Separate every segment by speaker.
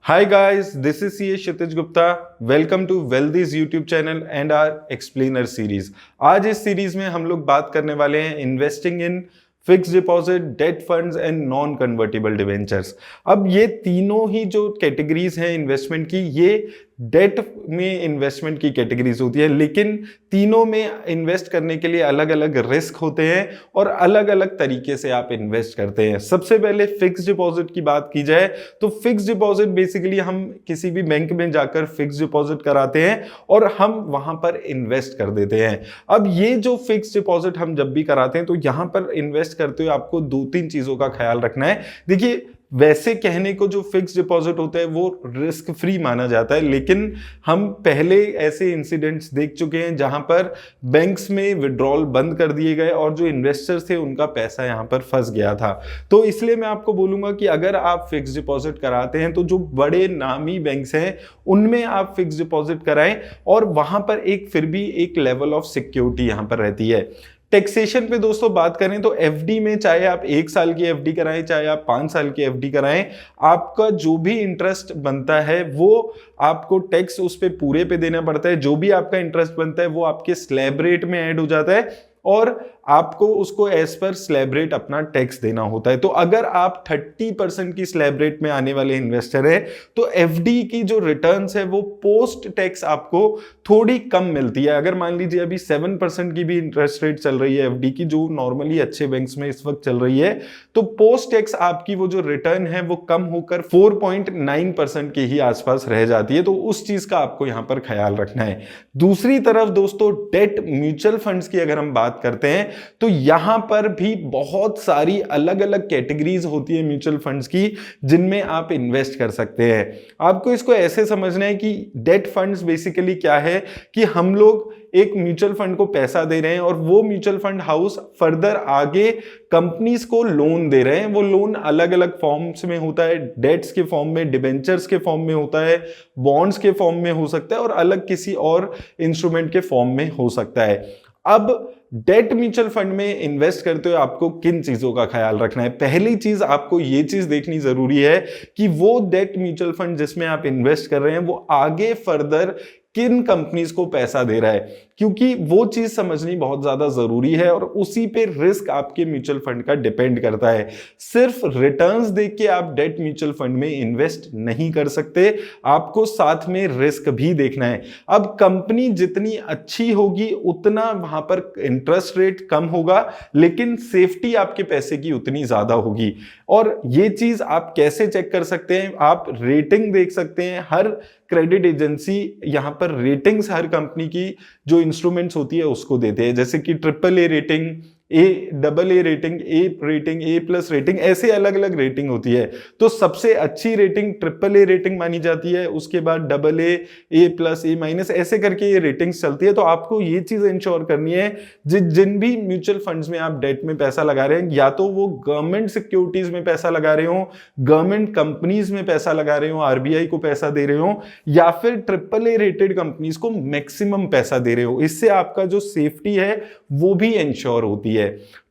Speaker 1: Hi guys, this is CA Kshitij Gupta. Welcome to Wealthy's YouTube channel and our Explainer series. आज इस series में हम लोग बात करने वाले हैं investing in fix deposit, date funds and non convertible debentures. अब ये तीनों ही जो कैटेगरीज हैं इन्वेस्टमेंट की, ये डेट में इन्वेस्टमेंट की कैटेगरीज होती है, लेकिन तीनों में इन्वेस्ट करने के लिए अलग अलग रिस्क होते हैं और अलग अलग तरीके से आप इन्वेस्ट करते हैं। सबसे पहले फिक्स डिपॉजिट की बात की जाए तो फिक्स डिपॉजिट बेसिकली हम किसी भी बैंक में जाकर फिक्स डिपॉजिट कराते हैं और हम वहां पर इन्वेस्ट कर देते हैं। अब ये जो फिक्स डिपॉजिट हम जब भी कराते हैं तो यहां पर इन्वेस्ट करते हुए आपको दो तीन चीजों का ख्याल रखना है। देखिए, वैसे कहने को जो फिक्स डिपॉजिट होता है वो रिस्क फ्री माना जाता है, लेकिन हम पहले ऐसे इंसिडेंट्स देख चुके हैं जहां पर बैंक्स में विड्रॉल बंद कर दिए गए और जो इन्वेस्टर्स थे उनका पैसा यहां पर फंस गया था। तो इसलिए मैं आपको बोलूंगा कि अगर आप फिक्स डिपॉजिट कराते हैं तो जो बड़े नामी बैंक्स हैं उनमें आप फिक्स डिपॉजिट कराएं और वहां पर फिर भी एक लेवल ऑफ सिक्योरिटी यहां पर रहती है। टैक्सेशन पे दोस्तों बात करें तो एफडी में चाहे आप 1 साल की एफडी कराएं चाहे आप 5 साल की एफडी कराएं, आपका जो भी इंटरेस्ट बनता है वो आपको टैक्स उस पे पूरे पे देना पड़ता है। जो भी आपका इंटरेस्ट बनता है वो आपके स्लैब रेट में ऐड हो जाता है और आपको उसको एज पर स्लैब रेट अपना टैक्स देना होता है। तो अगर आप 30% की स्लैब रेट में आने वाले इन्वेस्टर हैं तो एफडी की जो रिटर्न्स है वो पोस्ट टैक्स आपको थोड़ी कम मिलती है। अगर मान लीजिए अभी 7% की भी इंटरेस्ट रेट चल रही है एफडी की, जो नॉर्मली अच्छे बैंक्स में इस वक्त चल रही है, तो पोस्ट टैक्स आपकी वो जो रिटर्न है वो कम होकर 4.9% के ही आसपास रह जाती है। तो उस चीज का आपको यहां पर ख्याल रखना है। दूसरी तरफ दोस्तों डेट म्यूचुअल फंड्स की अगर हम बात करते हैं तो यहां पर भी बहुत सारी अलग अलग कैटेगरीज होती है म्यूचुअल फंड्स की जिनमें आप इन्वेस्ट कर सकते हैं। आपको इसको ऐसे समझना है कि डेट फंड्स बेसिकली क्या है कि हम लोग एक म्यूचुअल फंड को पैसा दे रहे हैं और वो म्यूचुअल फंड हाउस फर्दर आगे कंपनीज को लोन दे रहे हैं। वो लोन अलग अलग फॉर्म्स में होता है, डेट्स के फॉर्म में, डिबेंचर्स के फॉर्म में होता है, बॉन्ड्स के फॉर्म में हो सकता है और अलग किसी और इंस्ट्रूमेंट के फॉर्म में हो सकता है। अब डेट म्यूचुअल फंड में इन्वेस्ट करते हुए आपको किन चीजों का ख्याल रखना है? पहली चीज, आपको यह चीज देखनी जरूरी है कि वो डेट म्यूचुअल फंड जिसमें आप इन्वेस्ट कर रहे हैं वो आगे फर्दर किन कंपनीज को पैसा दे रहा है, क्योंकि वो चीज समझनी बहुत ज्यादा जरूरी है और उसी पे रिस्क आपके म्यूचुअल फंड का डिपेंड करता है। सिर्फ रिटर्न्स देख के आप डेट म्यूचुअल फंड में इन्वेस्ट नहीं कर सकते, आपको साथ में रिस्क भी देखना है। अब कंपनी जितनी अच्छी होगी उतना वहां पर इंटरेस्ट रेट कम होगा, लेकिन सेफ्टी आपके पैसे की उतनी ज्यादा होगी। और ये चीज आप कैसे चेक कर सकते हैं? आप रेटिंग देख सकते हैं। हर क्रेडिट एजेंसी यहां पर रेटिंग्स हर कंपनी की जो इंस्ट्रूमेंट्स होती है उसको देते हैं, जैसे कि AAA rating, AA rating, A+ rating, ऐसे अलग अलग रेटिंग होती है। तो सबसे अच्छी रेटिंग AAA रेटिंग मानी जाती है, उसके बाद AA, A+, A-, ऐसे करके ये रेटिंग्स चलती है। तो आपको ये चीज इंश्योर करनी है जिन भी म्यूचुअल फंड्स में आप डेट में पैसा लगा रहे हैं, या तो वो गवर्नमेंट सिक्योरिटीज में पैसा लगा रहे हो, गवर्नमेंट कंपनीज में पैसा लगा रहे हो, RBI को पैसा दे रहे हो, या फिर AAA रेटेड कंपनीज को मैक्सिमम पैसा दे रहे हो। इससे आपका जो सेफ्टी है वो भी इंश्योर होती है।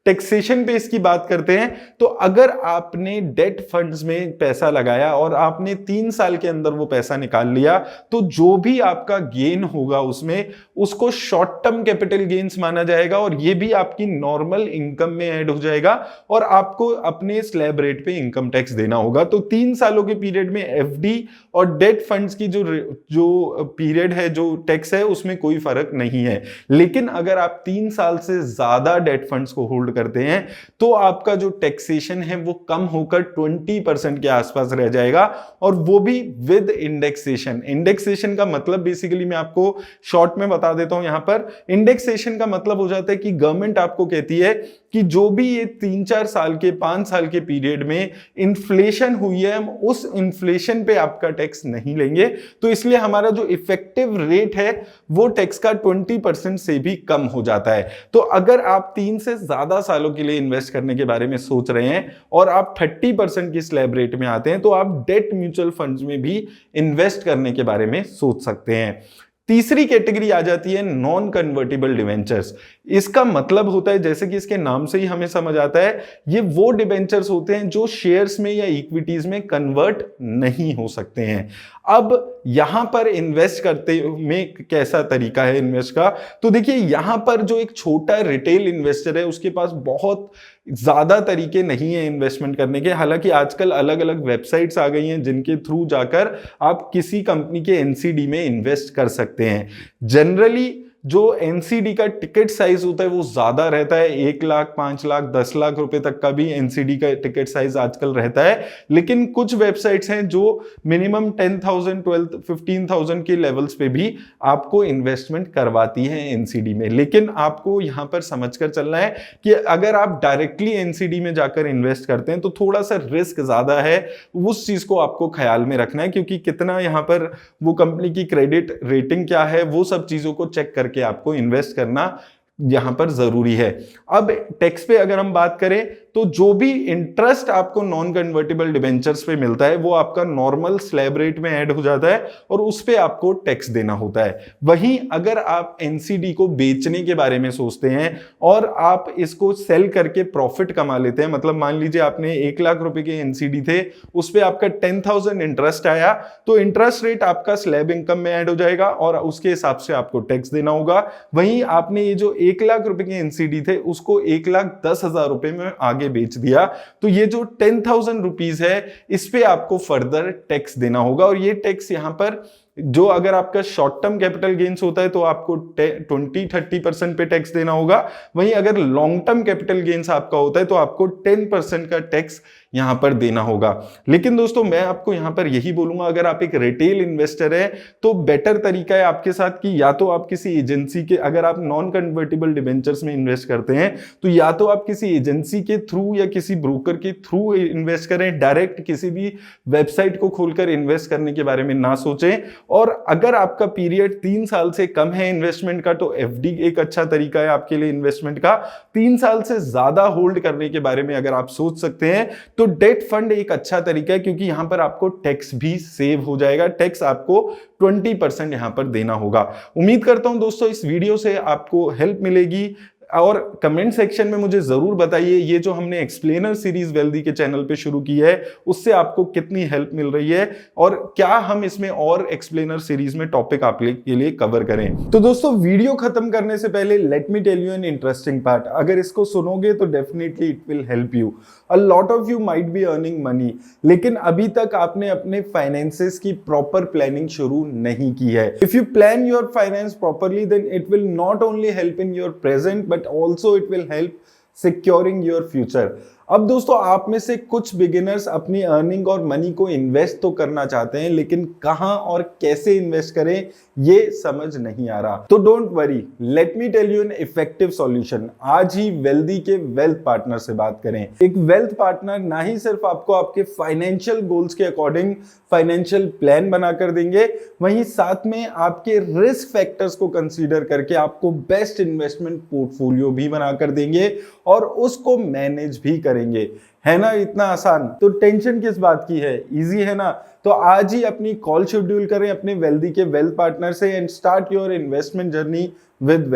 Speaker 1: टैक्सेशन पे इसकी बात करते हैं तो अगर आपने डेट फंड्स में पैसा लगाया और आपने 3 साल के अंदर वो पैसा निकाल लिया तो जो भी आपका गेन होगा उसमें, उसको शॉर्ट टर्म कैपिटल गेन्स माना जाएगा और ये भी आपकी नॉर्मल इनकम में ऐड हो जाएगा और आपको अपने स्लैब रेट पे इनकम टैक्स देना होगा। तो 3 सालों के पीरियड में एफडी और डेट फंड्स की जो पीरियड है, जो टैक्स है, उसमें कोई फर्क नहीं है। लेकिन अगर आप 3 साल से ज्यादा डेट फंड्स को होल्ड करते हैं तो आपका जो टैक्सेशन है वो कम होकर 20% के आसपास रह जाएगा, और वो भी विद इंडेक्सेशन। इंडेक्सेशन का मतलब बेसिकली मैं आपको शॉर्ट में बता देता हूं। यहां पर इंडेक्सेशन का मतलब हो जाता है कि गवर्नमेंट आपको कहती है कि जो भी ये 3-4 साल के, 5 साल के पीरियड में इन्फ्लेशन हुई है, हम उस इन्फ्लेशन पे आपका टैक्स नहीं लेंगे। तो इसलिए हमारा जो इफेक्टिव रेट है वो टैक्स का 20% से भी कम हो जाता है। तो अगर आप 3 से ज्यादा सालों के लिए इन्वेस्ट करने के बारे में सोच रहे हैं और आप 30% की स्लैब रेट में आते हैं तो आप डेट म्यूचुअल फंड्स में भी इन्वेस्ट करने के बारे में सोच सकते हैं। तीसरी कैटेगरी आ जाती है नॉन कन्वर्टिबल डिवेंचर्स। इसका मतलब होता है, जैसे कि इसके नाम से ही हमें समझ आता है, ये वो डिबेंचर्स होते हैं जो शेयर्स में या इक्विटीज में कन्वर्ट नहीं हो सकते हैं। अब यहां पर इन्वेस्ट करते में कैसा तरीका है इन्वेस्ट का, तो देखिए यहां पर जो एक छोटा रिटेल इन्वेस्टर है उसके पास बहुत ज्यादा तरीके नहीं है इन्वेस्टमेंट करने के। हालांकि आजकल अलग अलग वेबसाइट्स आ गई हैं जिनके थ्रू जाकर आप किसी कंपनी के एनसीडी में इन्वेस्ट कर सकते हैं। जनरली जो एनसीडी का टिकट साइज होता है वो ज्यादा रहता है, 1 लाख, 5 लाख, 10 लाख रुपए तक का भी एनसीडी का टिकट साइज आजकल रहता है। लेकिन कुछ वेबसाइट्स हैं जो मिनिमम 10,000, 12,000, 15,000 के लेवल्स पे भी आपको इन्वेस्टमेंट करवाती है एनसीडी में। लेकिन आपको यहां पर समझकर चलना है कि अगर आप डायरेक्टली एनसीडी में जाकर इन्वेस्ट करते हैं तो थोड़ा सा रिस्क ज्यादा है, उस चीज को आपको ख्याल में रखना है, क्योंकि कितना यहां पर वो कंपनी की क्रेडिट रेटिंग क्या है वो सब चीजों को चेक करके आपको इन्वेस्ट करना यहां पर जरूरी है। अब टैक्स पे अगर हम बात करें तो जो भी इंटरेस्ट आपको नॉन कन्वर्टेबल डिबेंचर्स पे मिलता है वो आपका नॉर्मल स्लैब रेट में ऐड हो जाता है और उस पे आपको टैक्स देना होता है। वहीं अगर आप एनसीडी को बेचने के बारे में सोचते हैं और आप इसको सेल करके प्रॉफिट कमा लेते हैं, मतलब मान लीजिए आपने 1 लाख रुपए के एनसीडी थे, उस पे आपका 10,000 इंटरेस्ट आया, तो इंटरेस्ट रेट आपका स्लैब इनकम में ऐड हो जाएगा और उसके हिसाब से आपको टैक्स देना होगा। वहीं आपने ये जो 1 लाख रुपए के एनसीडी थे उसको 1,10,000 रुपए में आगे बेच दिया, तो ये जो 10,000 रुपीज है इस पे आपको फर्दर टैक्स देना होगा। और ये टैक्स यहां पर जो अगर आपका शॉर्ट टर्म कैपिटल गेन्स होता है तो आपको 20-30% पे टैक्स देना होगा। वहीं अगर लॉन्ग टर्म कैपिटल गेन्स आपका होता है तो आपको 10% का टैक्स यहां पर देना होगा। लेकिन दोस्तों मैं आपको यहां पर यही बोलूंगा, अगर आप एक रिटेल इन्वेस्टर है तो बेटर तरीका है आपके साथ कि या तो आप किसी एजेंसी के, अगर आप नॉन कन्वर्टेबल डिबेंचर्स में इन्वेस्ट करते हैं तो या तो आप किसी एजेंसी के थ्रू या किसी ब्रोकर के थ्रू इन्वेस्ट करें, डायरेक्ट किसी भी वेबसाइट को खोलकर इन्वेस्ट करने के बारे में ना सोचें। और अगर आपका पीरियड 3 साल से कम है इन्वेस्टमेंट का तो एफडी एक अच्छा तरीका है आपके लिए इन्वेस्टमेंट का। 3 साल से ज्यादा होल्ड करने के बारे में अगर आप सोच सकते हैं तो डेट फंड एक अच्छा तरीका है, क्योंकि यहां पर आपको टैक्स भी सेव हो जाएगा। टैक्स आपको 20% यहां पर देना होगा। उम्मीद करता हूं दोस्तों इस वीडियो से आपको हेल्प मिलेगी और कमेंट सेक्शन में मुझे जरूर बताइए ये जो हमने एक्सप्लेनर सीरीज वेल्दी के चैनल पे शुरू की है उससे आपको कितनी हेल्प मिल रही है और क्या हम इसमें और एक्सप्लेनर सीरीज में टॉपिक आप के लिए कवर करें। तो दोस्तों वीडियो खत्म करने से पहले let me tell you an interesting part. अगर इसको सुनोगे तो definitely it will help you. A lot of you might be earning money, लेकिन अभी तक आपने अपने फाइनेंसेस की प्रॉपर प्लानिंग शुरू नहीं की है। If you plan your finance properly then it will not only help in your present but also it will help securing your future। अब दोस्तों आप में से कुछ बिगिनर्स अपनी अर्निंग और मनी को इन्वेस्ट तो करना चाहते हैं, लेकिन कहां और कैसे इन्वेस्ट करें ये समझ नहीं आ रहा। तो don't worry, let me tell you an effective solution. आज ही वेल्दी के वेल्थ पार्टनर से बात करें। एक वेल्थ पार्टनर ना ही सिर्फ आपको आपके फाइनेंशियल गोल्स के अकॉर्डिंग फाइनेंशियल प्लान बनाकर देंगे, वहीं साथ में आपके रिस्क फैक्टर्स को कंसीडर करके आपको बेस्ट इन्वेस्टमेंट पोर्टफोलियो भी बनाकर देंगे और उसको मैनेज भी करेंगे। है ना इतना आसान? तो टेंशन किस बात की है, इजी है ना। तो आज ही अपनी कॉल शेड्यूल करें अपने वेल्दी के वेल्थ पार्टनर से and start your investment journey with wealthy.